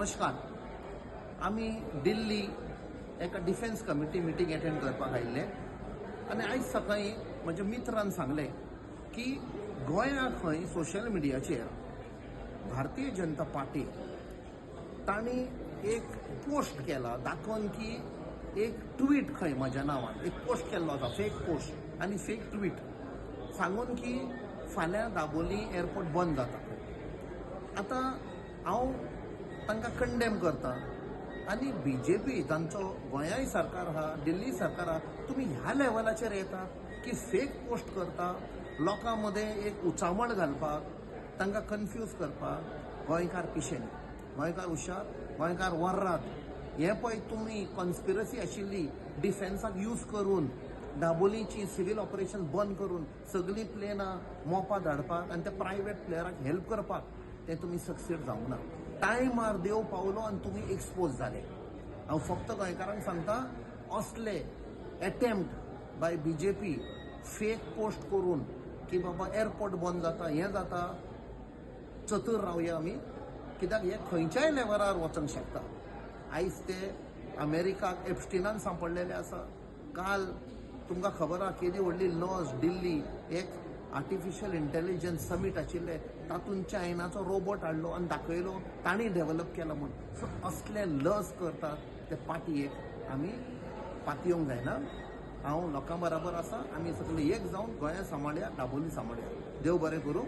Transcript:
नमस्कार. आम्ही दिल्ली एका डिफेन्स कमिटी मिटींग अटेंड करपाक आयिल्ले आनी आयज सकाळी म्हज्या मित्रान सांगले की गोंयांत खंय सोशल मिडियाचेर भारतीय जनता पार्टी तांणी एक पोस्ट केला दाखोवन की एक ट्वीट खंय म्हज्या नांवान एक पोस्ट केल्लो आसा, फेक पोस्ट आनी फेक ट्वीट सांगून की फाल्यां दाबोली एअरपोर्ट बंद जाता. आतां हांव तांकां कंडेम करता आनी बीजेपी तांचो गोंयाय सरकार आहा, दिल्ली सरकार आहा, तुमी ह्या लेवलाचेर येता की फेक पोस्ट करता, लोकां मदें एक उचामण घालपाक, तांकां कन्फ्यूज करपाक. गोंयकार पिशेन, गोंयकार हुशार, गोंयकार वर्रात. हें पळय तुमी कॉन्स्पिरसी आशिल्ली डिफेन्साक यूज करून दाबोलीची सिव्हिल ऑपरेशन बंद करून सगळीं प्लेनां मोपा धाडपाक आनी त्या प्रायवेट प्लेयराक हेल्प करपाक तें तुमी सक्सीड जावंक ना. टायमार देव पावलो आनी तुमी एक्सपोज जाले. हांव फक्त गोंयकारांक सांगता, असले attempt by BJP fake post करून की बाबा एअरपोर्ट बंद जाता, हें जाता, चतूर रावया आमी, कित्याक हे खंयच्याय लेवलार वचूंक शकता. आयज ते अमेरिकाक एप्स्टिनान सांपडलेले आसा. काल तुमकां खबर आहा केदी व्हडली लॉस दिल्ली एक आर्टिफिशियल इंटेलिजन्स समीट आशिल्ले, तातूंत चायनाचो रोबोट हाडलो आनी दाखयलो तांणी डेव्हलप केला म्हणून. सो असले लस करतात ते पार्टयेक आमी पातयेवंक जायना. हांव लोकां बरोबर आसा, आमी सगळे एक जावन गोंया सांबाळया, दाबोली सांबाळया. देव बरें करूं.